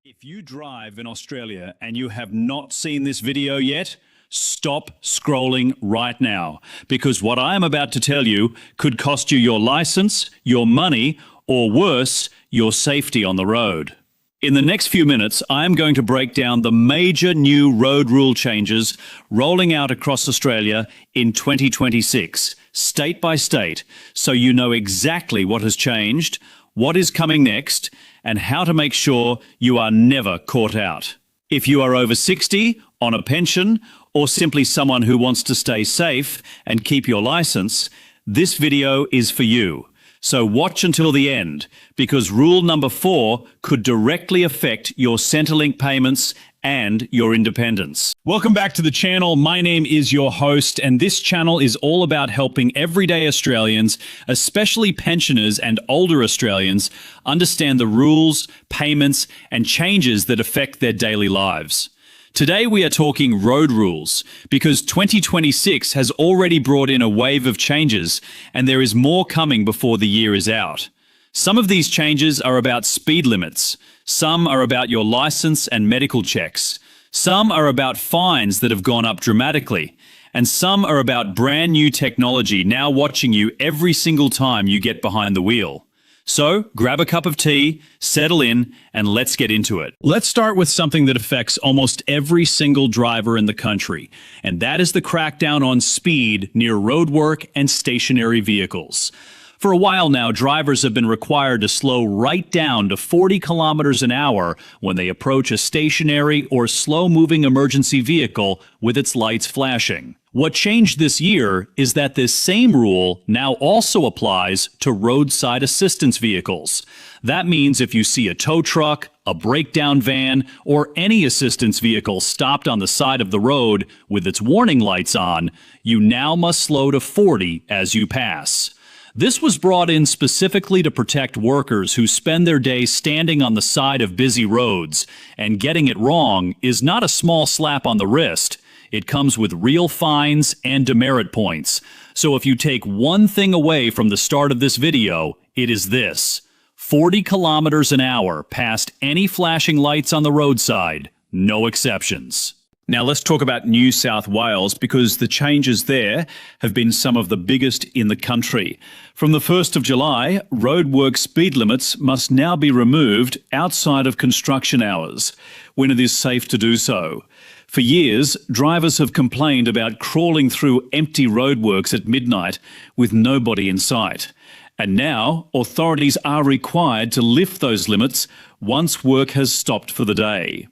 If you drive in Australia and you have not seen this video yet, stop scrolling right now, because what I am about to tell you could cost you your license, your money, or worse, your safety on the road. In the next few minutes, I am going to break down the major new road rule changes rolling out across Australia in 2026, state by state, so you know exactly what has changed, what is coming next, and how to make sure you are never caught out. If you are over 60, on a pension, or simply someone who wants to stay safe and keep your license, this video is for you. So watch until the end, because rule number 4 could directly affect your Centrelink payments and your independence. Welcome back to the channel. My name is your host, and this channel is all about helping everyday Australians, especially pensioners and older Australians, understand the rules, payments, and changes that affect their daily lives. Today we are talking road rules, because 2026 has already brought in a wave of changes, and there is more coming before the year is out. Some of these changes are about speed limits, some are about your license and medical checks, some are about fines that have gone up dramatically, and some are about brand new technology now watching you every single time you get behind the wheel. So, grab a cup of tea, settle in, and let's get into it. Let's start with something that affects almost every single driver in the country, and that is the crackdown on speed near roadwork and stationary vehicles. For a while now, drivers have been required to slow right down to 40 kilometers an hour when they approach a stationary or slow-moving emergency vehicle with its lights flashing. What changed this year is that this same rule now also applies to roadside assistance vehicles. That means if you see a tow truck, a breakdown van, or any assistance vehicle stopped on the side of the road with its warning lights on, you now must slow to 40 as you pass. This was brought in specifically to protect workers who spend their day standing on the side of busy roads, and getting it wrong is not a small slap on the wrist. It comes with real fines and demerit points. So if you take one thing away from the start of this video, it is this: 40 kilometers an hour past any flashing lights on the roadside, no exceptions. Now let's talk about New South Wales, because the changes there have been some of the biggest in the country. From the 1st of July, roadwork speed limits must now be removed outside of construction hours, when it is safe to do so. For years, drivers have complained about crawling through empty roadworks at midnight with nobody in sight. And now, authorities are required to lift those limits once work has stopped for the day.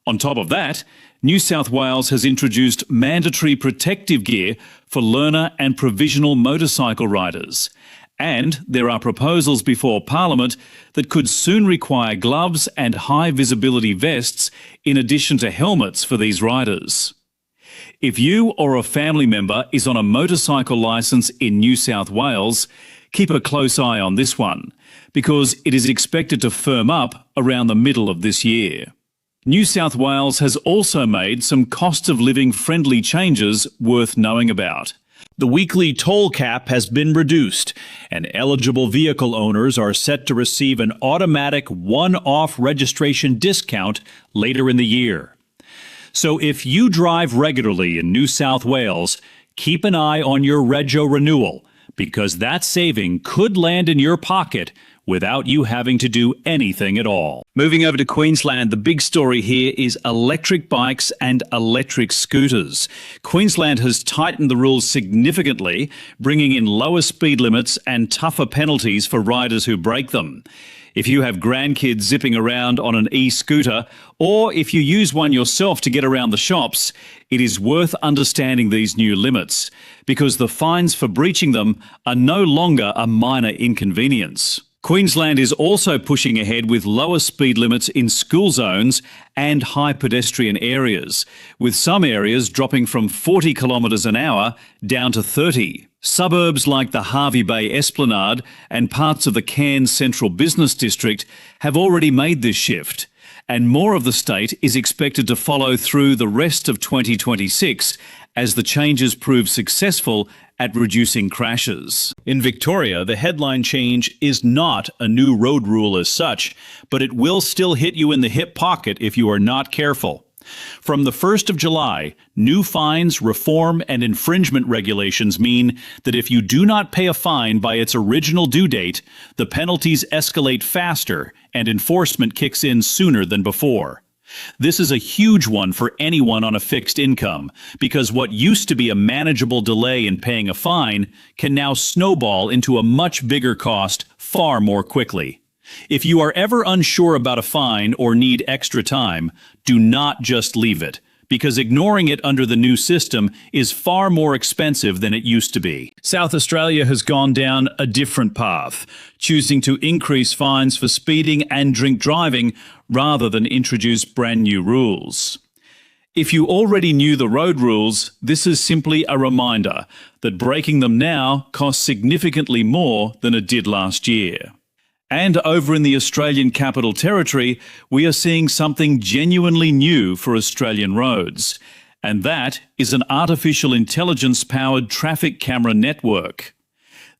On top of that, New South Wales has introduced mandatory protective gear for learner and provisional motorcycle riders. And there are proposals before Parliament that could soon require gloves and high-visibility vests in addition to helmets for these riders. If you or a family member is on a motorcycle licence in New South Wales, keep a close eye on this one, because it is expected to firm up around the middle of this year. New South Wales has also made some cost-of-living friendly changes worth knowing about. The weekly toll cap has been reduced, and eligible vehicle owners are set to receive an automatic one-off registration discount later in the year. So if you drive regularly in New South Wales, keep an eye on your rego renewal, because that saving could land in your pocket without you having to do anything at all. Moving over to Queensland, the big story here is electric bikes and electric scooters. Queensland has tightened the rules significantly, bringing in lower speed limits and tougher penalties for riders who break them. If you have grandkids zipping around on an e-scooter, or if you use one yourself to get around the shops, it is worth understanding these new limits, because the fines for breaching them are no longer a minor inconvenience. Queensland is also pushing ahead with lower speed limits in school zones and high pedestrian areas, with some areas dropping from 40 kilometres an hour down to 30. Suburbs like the Hervey Bay Esplanade and parts of the Cairns Central Business District have already made this shift, and more of the state is expected to follow through the rest of 2026 as the changes prove successful at reducing crashes. In Victoria, the headline change is not a new road rule as such, but it will still hit you in the hip pocket if you are not careful. From the 1st of July, new fines, reform, and infringement regulations mean that if you do not pay a fine by its original due date, the penalties escalate faster and enforcement kicks in sooner than before. This is a huge one for anyone on a fixed income, because what used to be a manageable delay in paying a fine can now snowball into a much bigger cost far more quickly. If you are ever unsure about a fine or need extra time, do not just leave it, because ignoring it under the new system is far more expensive than it used to be. South Australia has gone down a different path, choosing to increase fines for speeding and drink driving rather than introduce brand new rules. If you already knew the road rules, this is simply a reminder that breaking them now costs significantly more than it did last year. And over in the Australian Capital Territory, we are seeing something genuinely new for Australian roads, and that is an artificial intelligence-powered traffic camera network.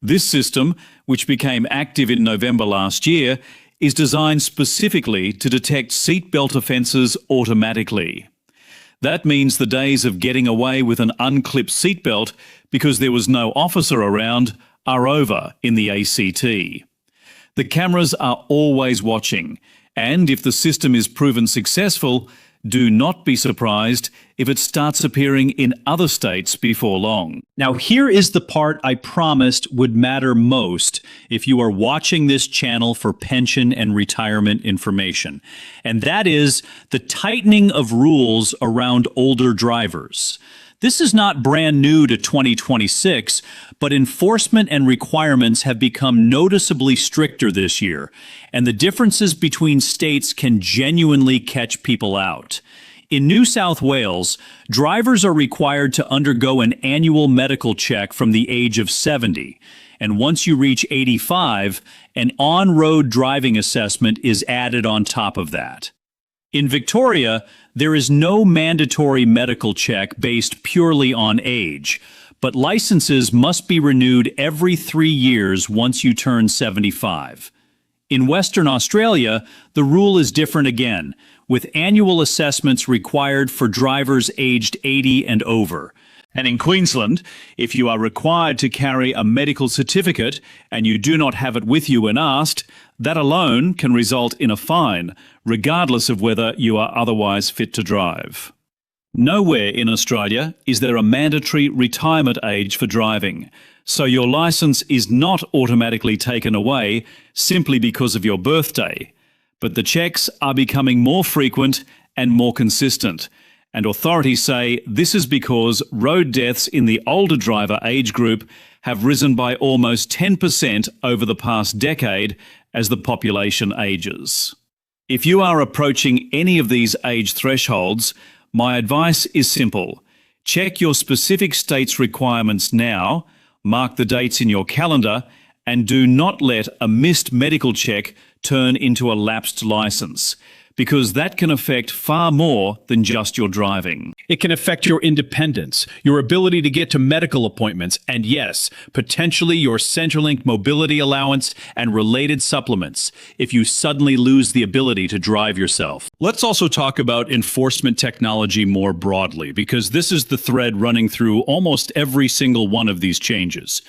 This system, which became active in November last year, is designed specifically to detect seatbelt offences automatically. That means the days of getting away with an unclipped seatbelt because there was no officer around are over in the ACT. The cameras are always watching, and if the system is proven successful, do not be surprised if it starts appearing in other states before long. Now, here is the part I promised would matter most if you are watching this channel for pension and retirement information, and that is the tightening of rules around older drivers. This is not brand new to 2026, but enforcement and requirements have become noticeably stricter this year, and the differences between states can genuinely catch people out. In New South Wales, drivers are required to undergo an annual medical check from the age of 70, and once you reach 85, an on-road driving assessment is added on top of that. In Victoria, there is no mandatory medical check based purely on age, but licenses must be renewed every 3 years once you turn 75. In Western Australia, the rule is different again, with annual assessments required for drivers aged 80 and over. And in Queensland, if you are required to carry a medical certificate and you do not have it with you when asked, that alone can result in a fine, regardless of whether you are otherwise fit to drive. Nowhere in Australia is there a mandatory retirement age for driving, so your licence is not automatically taken away simply because of your birthday. But the checks are becoming more frequent and more consistent, and authorities say this is because road deaths in the older driver age group have risen by almost 10% over the past decade as the population ages. If you are approaching any of these age thresholds, my advice is simple. Check your specific state's requirements now, mark the dates in your calendar, and do not let a missed medical check turn into a lapsed license, because that can affect far more than just your driving. It can affect your independence, your ability to get to medical appointments, and yes, potentially your Centrelink mobility allowance and related supplements if you suddenly lose the ability to drive yourself. Let's also talk about enforcement technology more broadly, because this is the thread running through almost every single one of these changes.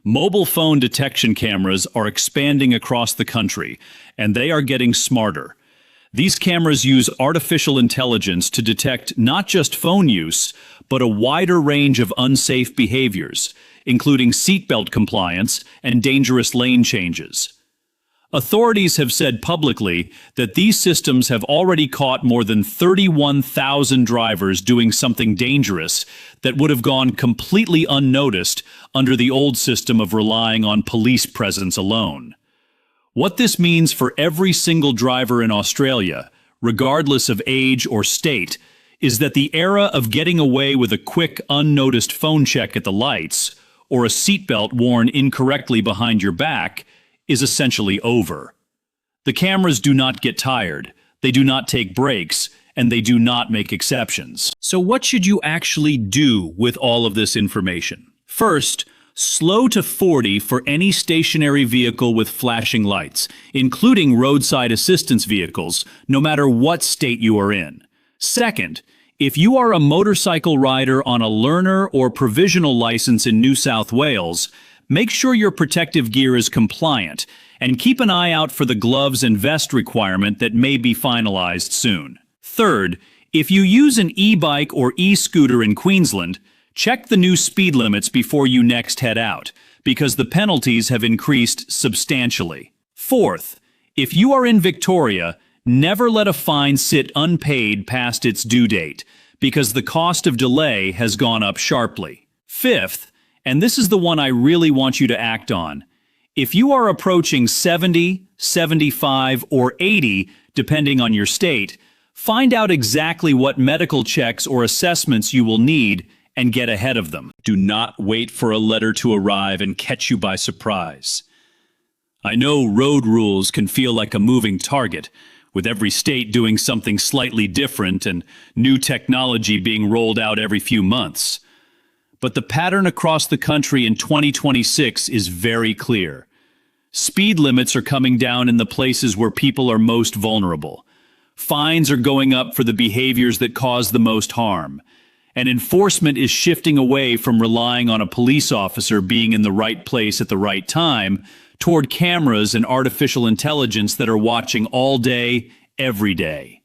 Mobile phone detection cameras are expanding across the country, and they are getting smarter. These cameras use artificial intelligence to detect not just phone use, but a wider range of unsafe behaviors, including seatbelt compliance and dangerous lane changes. Authorities have said publicly that these systems have already caught more than 31,000 drivers doing something dangerous that would have gone completely unnoticed under the old system of relying on police presence alone. What this means for every single driver in Australia, regardless of age or state, is that the era of getting away with a quick, unnoticed phone check at the lights, or a seatbelt worn incorrectly behind your back, is essentially over. The cameras do not get tired, they do not take breaks, and they do not make exceptions. So what should you actually do with all of this information? First, slow to 40 for any stationary vehicle with flashing lights, including roadside assistance vehicles, no matter what state you are in. Second, if you are a motorcycle rider on a learner or provisional license in New South Wales, make sure your protective gear is compliant, and keep an eye out for the gloves and vest requirement that may be finalized soon. Third, if you use an e-bike or e-scooter in Queensland, check the new speed limits before you next head out, because the penalties have increased substantially. Fourth, if you are in Victoria, never let a fine sit unpaid past its due date, because the cost of delay has gone up sharply. Fifth, and this is the one I really want you to act on, if you are approaching 70, 75, or 80, depending on your state, find out exactly what medical checks or assessments you will need and get ahead of them. Do not wait for a letter to arrive and catch you by surprise. I know road rules can feel like a moving target, with every state doing something slightly different and new technology being rolled out every few months. But the pattern across the country in 2026 is very clear. Speed limits are coming down in the places where people are most vulnerable. Fines are going up for the behaviors that cause the most harm. And enforcement is shifting away from relying on a police officer being in the right place at the right time toward cameras and artificial intelligence that are watching all day, every day.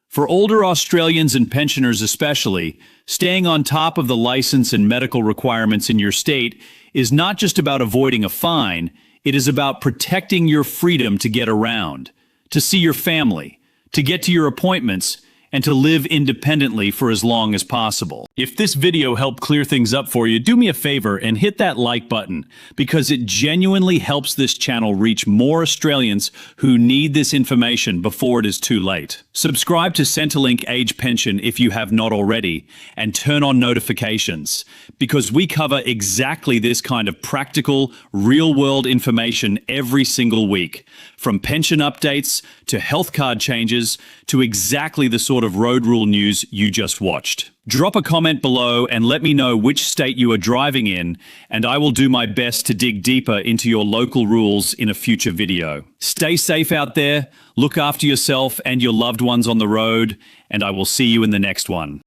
For older Australians and pensioners especially, staying on top of the license and medical requirements in your state is not just about avoiding a fine, it is about protecting your freedom to get around, to see your family, to get to your appointments, and to live independently for as long as possible. If this video helped clear things up for you, do me a favor and hit that like button, because it genuinely helps this channel reach more Australians who need this information before it is too late. Subscribe to Centrelink Age Pension if you have not already, and turn on notifications, because we cover exactly this kind of practical, real-world information every single week, from pension updates to health card changes to exactly the sort of road rule news you just watched. Drop a comment below and let me know which state you are driving in, and I will do my best to dig deeper into your local rules in a future video. Stay safe out there, look after yourself and your loved ones on the road, and I will see you in the next one.